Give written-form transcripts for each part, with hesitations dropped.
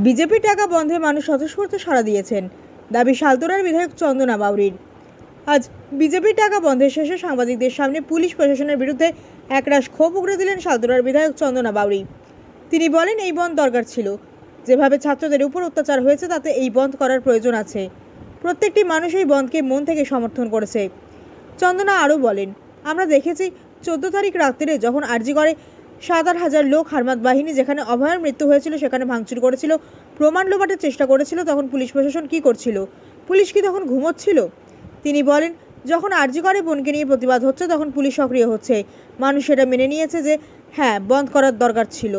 BJP টাকা বন্ধে মানুষ স্বতঃস্ফূর্ত সাড়া দিয়েছেন, দাবি শালতোড়ার বিধায়ক চন্দনা বাউরির। আজ বিজেপি টাকা বন্ধের শেষে সাংবাদিকদের সামনে পুলিশ প্রশাসনের বিরুদ্ধে একরাশ ক্ষোভ উগড়ে দিলেন শালতোড়ার বিধায়ক চন্দনা বাউরি। তিনি বলেন, এই বন্ধ দরকার ছিল। যেভাবে ছাত্রদের উপর অত্যাচার হয়েছে তাতে এই বন্ধ করার প্রয়োজন আছে। প্রত্যেকটি মানুষ এই বন্ধকে মন থেকে সমর্থন করেছে। চন্দনা আরও বলেন, আমরা দেখেছি 14 তারিখ রাত্রে যখন আরজিকরে 7-8 হাজার লোক হারমাত বাহিনী যেখানে অভয়ের মৃত্যু হয়েছিল সেখানে ভাঙচুর করেছিল, প্রমাণ লোপাটের চেষ্টা করেছিল, তখন পুলিশ প্রশাসন কি করছিল? পুলিশ কি তখন ঘুমোচ্ছিল? তিনি বলেন, যখন আরজিকরে বোনকে নিয়ে প্রতিবাদ হচ্ছে তখন পুলিশ সক্রিয় হচ্ছে। মানুষ সেটা মেনে নিয়েছে যে হ্যাঁ, বন্ধ করার দরকার ছিল।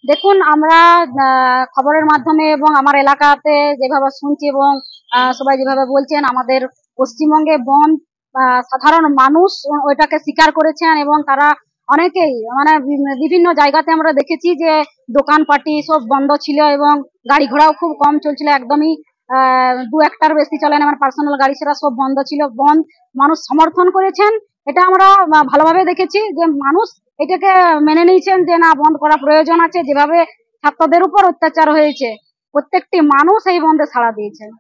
দেখুন, আমরা খবরের মাধ্যমে এবং আমার এলাকাতে যেভাবে শুনছি এবং সবাই যেভাবে বলছেন, আমাদের পশ্চিমবঙ্গে বন্ধ সাধারণ মানুষ ওইটাকে স্বীকার করেছেন এবং তারা অনেকেই মানে বিভিন্ন জায়গাতে আমরা দেখেছি যে দোকানপাটি সব বন্ধ ছিল এবং গাড়ি ঘোড়াও খুব কম চলছিল, একদমই 2-1টার বেশি চলে না, আমার পার্সোনাল গাড়ি সেটা সব বন্ধ ছিল। বন্ধ মানুষ সমর্থন করেছেন, এটা আমরা ভালোভাবে দেখেছি যে মানুষ এটাকে মেনে নিয়েছেন যে না, বন্ধ করা প্রয়োজন আছে। যেভাবে ছাত্রদের উপর অত্যাচার হয়েছে প্রত্যেকটি মানুষ এই বন্ধে সাড়া দিয়েছেন।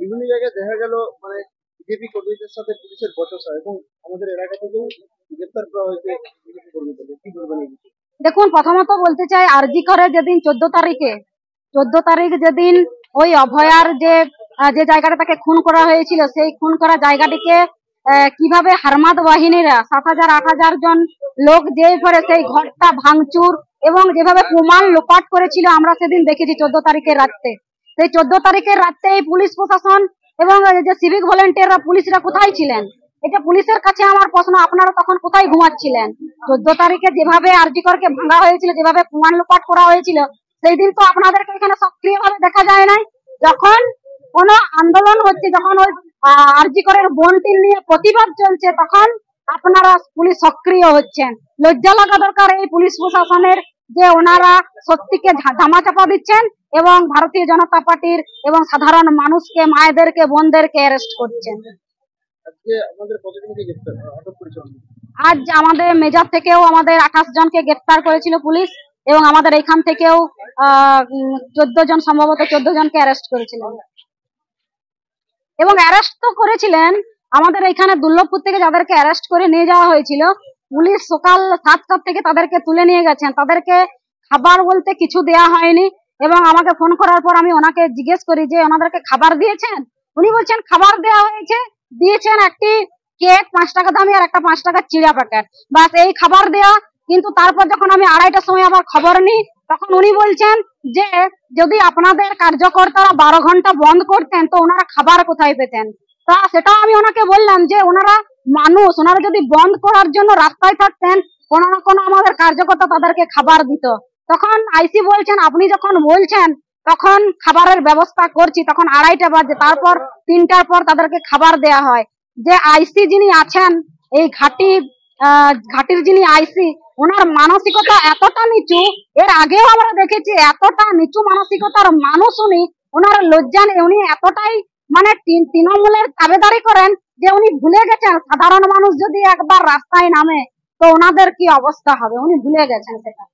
বিভিন্ন জায়গায় দেখা গেল মানে বিজেপি কর্মীদের সাথে পুলিশের বচসা এবং আমাদের এলাকা থেকেও গ্রেফতার করা হয়েছে বিজেপি কর্মীদের, কি বলবেন? দেখুন, প্রথমত বলতে চাই, আরজি করে যেদিন 14 তারিখ যেদিন ওই অভয়ার যে জায়গাটা তাকে খুন করা হয়েছিল, সেই খুন করা জায়গাটিকে কিভাবে হারমাত বাহিনীরা 7,000-8,000 জন লোক যে করে সেই ঘরটা ভাঙচুর এবং যেভাবে প্রমাণ লোপাট করেছিল আমরা সেদিন দেখেছি 14 তারিখের রাতে। সেই 14 তারিখের রাতে এই পুলিশ প্রশাসন এবং যে সিভিক ভলেন্টিয়াররা পুলিশরা কোথায় ছিলেন? এটা পুলিশের কাছে আমার প্রশ্ন, আপনারা তখন কোথায় ঘুমাচ্ছিলেন? 14 তারিখে যেভাবে আরজি করকে ভাঙা হয়েছিল, যেভাবে প্রমাণ লোপাট করা হয়েছিল, সেই দিন তো আপনাদেরকে এখানে সক্রিয়ভাবে দেখা যায় নাই। যখন কোনো আন্দোলন হচ্ছে, যখন ওই আরজি করের বোনটি নিয়ে প্রতিবাদ চলছে, তখন আপনারা পুলিশ সক্রিয় হচ্ছেন। লজ্জা লাগা দরকার এই পুলিশ প্রশাসনের যে ওনারা সত্যিকে ধামাচাপা দিচ্ছেন এবং ভারতীয় জনতা পার্টির এবং সাধারণ মানুষকে, মায়েদেরকে, বোনদেরকে অ্যারেস্ট করছেন। আজ আমাদের মেজর থেকেও আমাদের 28 জনকে গ্রেফতার করেছিল পুলিশ এবং আমাদের এখান থেকেও 14 জন, সম্ভবত 14 জনকে অ্যারেস্ট করেছিল এবং অ্যারেস্ট তো করেছিলেন আমাদের এখানে দুর্লভপুর থেকে যাদেরকে অ্যারেস্ট করে নিয়ে যাওয়া হয়েছিল। পুলিশ সকাল 7টা থেকে তাদেরকে তুলে নিয়ে গেছেন, তাদেরকে খাবার বলতে কিছু দেয়া হয়নি এবং আমাকে ফোন করার পর আমি ওনাকে জিজ্ঞেস করি যে ওনাদেরকে খাবার দিয়েছেন? উনি বলছেন খাবার দেওয়া হয়েছে, দিয়েছেন একটি কেক 5 টাকা দামি আর একটা 5 টাকার চিড়া প্যাকেট, বাস এই খাবার দেয়া। কিন্তু তারপর যখন আমি 2:30টার সময় আবার খবর নিই, তখন উনি বলছেন যে যদি আপনাদের কার্যকর্তারা 12 ঘন্টা বন্ধ করতেন তো ওনারা খাবার কোথায় পেতেন? তা সেটাও আমি ওনাকে বললাম যে ওনারা মানুষ, ওনারা যদি বন্ধ করার জন্য রাস্তায় থাকতেন, কোনো না কোনো আমাদের কার্যকর্তা তাদেরকে খাবার দিত। তখন আইসি বলছেন আপনি যখন বলছেন তখন খাবারের ব্যবস্থা করছি, তখন 2:30টা বাজে, তারপর 3টার পর তাদেরকে খাবার দেয়া হয়। যে আইসি যিনি আছেন, এই ঘাটির যিনি আইসি, ওনার মানসিকতা এতটা নিচু, এর আগেও আমরা দেখেছি এতটা নিচু মানসিকতার মানুষ উনি, ওনার লজ্জা নেই। উনি এতটাই মানে তৃণমূলের তাবেদারি করেন যে উনি ভুলে গেছেন সাধারণ মানুষ যদি একবার রাস্তায় নামে তো ওনাদের কি অবস্থা হবে, উনি ভুলে গেছেন সেটা।